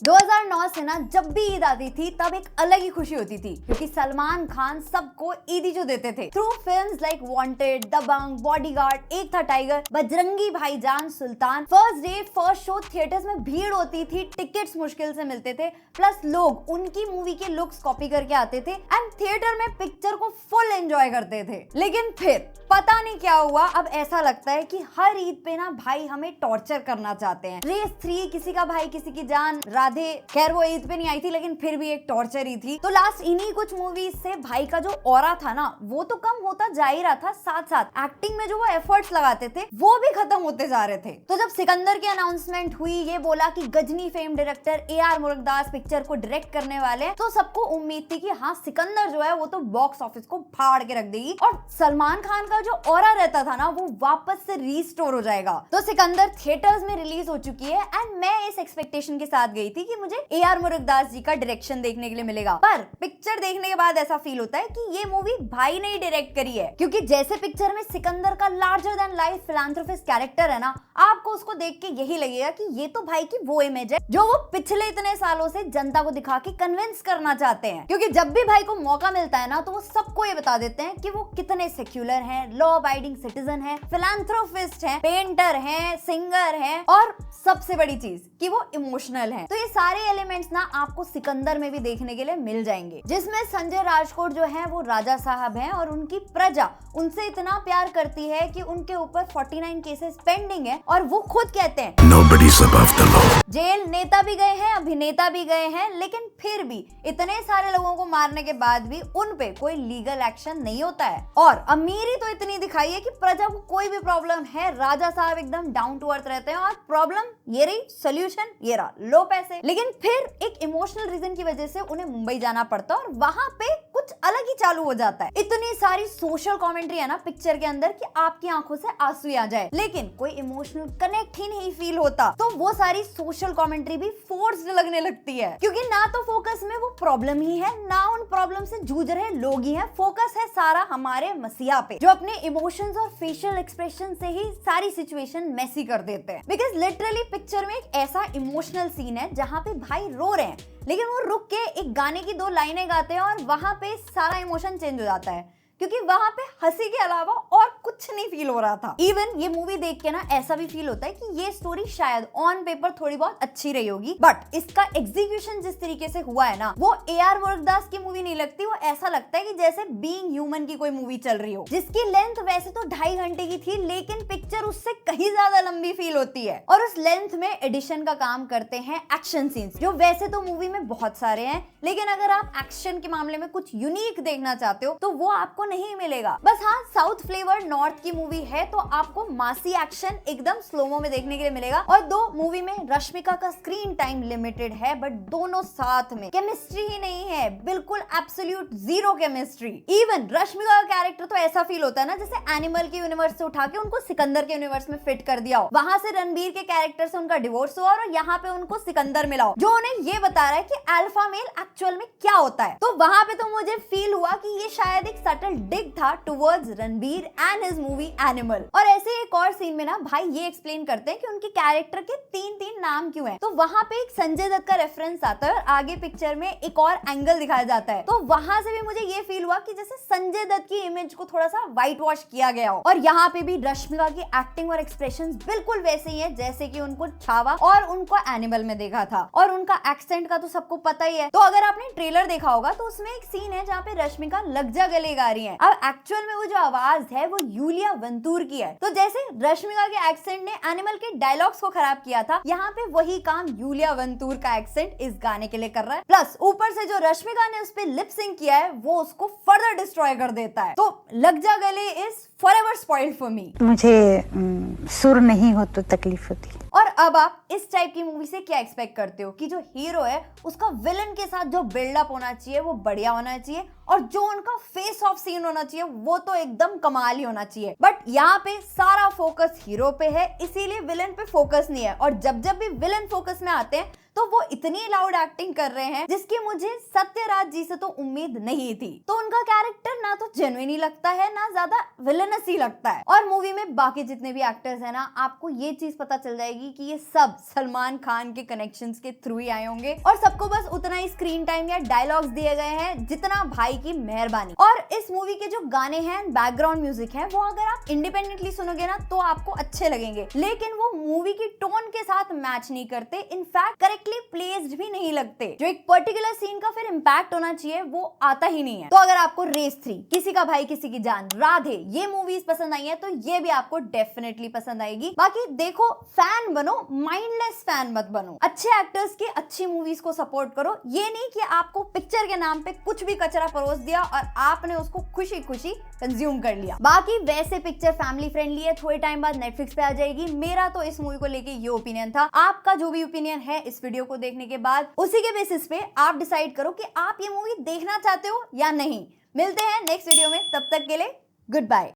2009 से ना जब भी ईद आती थी तब एक अलग ही खुशी होती थी क्योंकि सलमान खान सबको ईदी जो देते थे through films like Wanted, Dabangg, Bodyguard, Ek Tha Tiger, Bajrangi Bhaijaan, Sultan. First day first show theatres में भीड़ होती थी, टिकट्स मुश्किल से मिलते थे, प्लस लोग उनकी मूवी के लुक्स कॉपी करके आते थे एंड थिएटर में पिक्चर को फुल एंजॉय करते थे। लेकिन फिर पता नहीं क्या हुआ, अब ऐसा लगता है कि हर ईद पे ना भाई हमें टॉर्चर करना चाहते हैं। रेस 3, किसी का भाई किसी की जान, राधे, खैर वो ईद पे नहीं आई थी लेकिन फिर भी एक टॉर्चर ही थी। तो लास्ट इन्हीं कुछ मूवीज से भाई का जो ऑरा था ना वो तो कम होता जा ही रहा था, साथ साथ एक्टिंग में जो वो एफर्ट्स लगाते थे वो भी खत्म होते जा रहे थे। तो जब सिकंदर की अनाउंसमेंट हुई, ये बोला कि Ghajini fame director AR Murugadoss picture को डायरेक्ट करने वाले हैं, तो सबको उम्मीद थी कि हाँ सिकंदर जो है वो तो बॉक्स ऑफिस को फाड़ के रख देगी और सलमान खान का जो ऑरा रहता था ना वो वापस से रीस्टोर हो जाएगा। तो सिकंदर थिएटर्स में रिलीज हो चुकी है एंड मैं इस एक्सपेक्टेशन के साथ गई थी कि मुझे AR मुरुगदास जी का डायरेक्शन देखने के लिए मिलेगा, पर पिक्चर देखने के बाद ऐसा फील होता है कि ये मूवी भाई ने ही डायरेक्ट करी है। क्योंकि जैसे पिक्चर में सिकंदर का larger than life philanthropist character है ना, आपको उसको देख के यही लगेगा कि ये तो भाई की वो इमेज है जो वो पिछले इतने सालों से जनता को दिखा के कन्विंस करना चाहते हैं। क्योंकि जब भी भाई को मौका मिलता है ना तो वो सबको ये बता देते हैं कि वो कितने सेक्युलर हैं, लॉ अबाइडिंग सिटीजन हैं, फिलैंथ्रोपिस्ट हैं, पेंटर हैं, सिंगर हैं और सबसे बड़ी चीज कि वो इमोशनल हैं। तो ये सारे एलिमेंट्स ना आपको सिकंदर में भी देखने के लिए मिल जाएंगे, जिसमें संजय राजकोट जो है वो राजा साहब हैं और उनकी प्रजा उनसे इतना प्यार करती है कि उनके ऊपर 49 केसेस पेंडिंग है और वो खुद कहते हैं Nobody's above the law. Jail नेता भी गए हैं, अभिनेता भी गए हैं, लेकिन फिर भी इतने सारे लोगों को मारने के बाद भी उन पे कोई लीगल एक्शन नहीं होता है। और अमीरी तो इतनी दिखाई है कि प्रजा को कोई भी प्रॉब्लम है, राजा साहब एकदम डाउन टू अर्थ रहते हैं और प्रॉब्लम ये रही, सोल्यूशन ये रहा, लो पैसे। लेकिन फिर एक इमोशनल रीजन की वजह से उन्हें मुंबई जाना पड़ता है और वहां पे कुछ अलग ही चालू हो जाता है। इतनी सारी सोशल कमेंट्री है ना पिक्चर के अंदर कि आपकी आंखों से आंसू आ जाए, लेकिन कोई इमोशनल कनेक्ट ही नहीं फील होता। तो वो सारी सोशल कमेंट्री भी फोर्स्ड लगने लगती है क्योंकि ना तो फोकस में वो प्रॉब्लम ही है, ना उन प्रॉब्लम से जूझ रहे लोग ही हैं, फोकस है सारा हमारे मसीहा पे जो अपने इमोशंस और फेशियल एक्सप्रेशन से ही सारी सिचुएशन मेसी कर देते हैं। बिकॉज लिटरली पिक्चर में एक ऐसा इमोशनल सीन है जहाँ पे भाई रो रहे हैं लेकिन वो रुक के एक गाने की 2 लाइनें गाते हैं और वहां पे सारा इमोशन चेंज हो जाता है क्योंकि वहां पे हंसी के अलावा और कुछ नहीं फील हो रहा था। इवन ये मूवी देख के ना ऐसा भी फील होता है कि ये स्टोरी शायद ऑन पेपर थोड़ी बहुत अच्छी रही होगी, बट इसका एग्जीक्यूशन जिस तरीके से हुआ है ना वो AR मुरुगदास की मूवी नहीं लगती। वो ऐसा लगता है कि जैसे बीइंग ह्यूमन की कोई मूवी चल रही हो, जिसकी लेंथ वैसे तो 2.5 घंटे की थी लेकिन पिक्चर उससे कहीं ज्यादा लंबी फील होती है। और उस लेंथ में एडिशन का काम करते हैं एक्शन सीन्स, जो वैसे तो मूवी में बहुत सारे हैं लेकिन अगर आप एक्शन के मामले में कुछ यूनिक देखना चाहते हो तो वो आपको नहीं मिलेगा। बस हाँ, साउथ फ्लेवर नॉर्थ की मूवी है तो आपको मासी एक्शन एकदम स्लोमो में देखने के लिए मिलेगा। और दो मूवी में रश्मिका का स्क्रीन टाइम लिमिटेड है बट दोनों साथ में केमिस्ट्री ही नहीं है, बिल्कुल absolute zero chemistry. Even Rashmika का कैरेक्टर तो ऐसा फील होता है ना जैसे एनिमल के यूनिवर्स से उठा के उनको सिकंदर के यूनिवर्स में फिट कर दिया हो, वहां से रणबीर के कैरेक्टर से उनका डिवोर्स हुआ और यहाँ पे उनको सिकंदर मिला हो जो उन्हें ये बता रहा है कि अल्फा मेल एक्चुअल में क्या होता है। तो वहां पे तो मुझे फील हुआ कि ये शायद एक सटल डिग था towards Ranbir and his movie animal. और ऐसे एक और सीन में ना भाई ये एक्सप्लेन करते हैं कि उनके कैरेक्टर के 3 नाम क्यों हैं। तो वहां पे एक संजय दत्त का रेफरेंस आता है और आगे पिक्चर में एक और एंगल दिखाया जाता है। तो वहां से भी मुझे ये फील हुआ कि जैसे संजय दत्त की इमेज को थोड़ा सा व्हाइट वॉश किया गया हो। और यहाँ पे भी रश्मिका की एक्टिंग और एक्सप्रेशंस बिल्कुल वैसे ही है जैसे कि उनको छावा और उनको एनिमल में देखा था। और उनका एक्सेंट का तो सबको पता ही है। तो अगर आपने ट्रेलर देखा होगा तो उसमें एक सीन है जहाँ पे रश्मिका लग जा गले गा रही है। अब एक्चुअल में वो जो आवाज है वो यूलिया वंतूर की है। तो जैसे रश्मिका के एक्सेंट ने एनिमल के डायलॉग्स को खराब किया था, यहाँ पे वही काम यूलिया वंतूर का एक्सेंट इस गाने के लिए कर रहा है। प्लस ऊपर से जो रश्मिका ने उस पे लिप सिंक किया है वो उसको फर्दर डिस्ट्रॉय कर देता है। तो लग जा गले is forever spoiled for me. मुझे सुर नहीं हो तो तकलीफ होती। और अब आप इस टाइप की मूवी से क्या एक्सपेक्ट करते हो कि जो हीरो है उसका विलन के साथ जो बिल्डअप होना चाहिए वो बढ़िया होना चाहिए और जो उनका फेस ऑफ सीन होना चाहिए वो तो एकदम कमाल ही होना चाहिए। बट यहाँ पे सारा फोकस हीरो पे है इसीलिए विलन पे फोकस नहीं है। और जब जब भी विलन फोकस में आते हैं तो वो इतनी लाउड एक्टिंग कर रहे हैं जिसकी मुझे सत्यराज जी से तो उम्मीद नहीं थी। तो उनका कैरेक्टर ना तो जेन्युइन ही लगता है, ना ज्यादा विलेनस ही लगता है। और मूवी में बाकी जितने भी एक्टर्स हैं ना, आपको ये चीज पता चल जाएगी कि ये सब सलमान खान के कनेक्शंस के थ्रू ही आए होंगे और सबको बस उतना ही स्क्रीन टाइम या डायलॉग्स दिए गए हैं जितना भाई की मेहरबानी। और इस मूवी के जो गाने हैं, बैकग्राउंड म्यूजिक है, वो अगर आप इंडिपेंडेंटली सुनोगे ना तो आपको अच्छे लगेंगे, लेकिन वो मूवी की टोन के साथ मैच नहीं करते, इनफैक्ट करेक्टली प्लेस्ड भी नहीं लगते। जो एक पर्टिकुलर सीन का फिर इम्पैक्ट होना चाहिए वो आता ही नहीं है। तो अगर आपको रेस 3, किसी का भाई किसी की जान, राधे ये मूवीज पसंद आई है तो ये भी आपको डेफिनेटली पसंद आएगी। बाकी देखो, फैन बनो, माइंडलेस फैन मत बनो। अच्छे एक्टर्स की अच्छी मूवीज को सपोर्ट करो, ये नहीं कि आपको पिक्चर के नाम पे कुछ भी कचरा परोस दिया और आपने उसको खुशी खुशी कंज्यूम कर लिया। बाकी वैसे पिक्चर फैमिली फ्रेंडली है, थोड़े टाइम बाद नेटफ्लिक्स पे आ जाएगी। मेरा तो इस मूवी को लेके ये ओपिनियन था। आपका जो भी ओपिनियन है इस वीडियो को देखने के बाद, उसी के बेसिस पे आप डिसाइड करो कि आप ये मूवी देखना चाहते हो या नहीं। मिलते हैं नेक्स्ट वीडियो में, तब तक के लिए गुड बाय।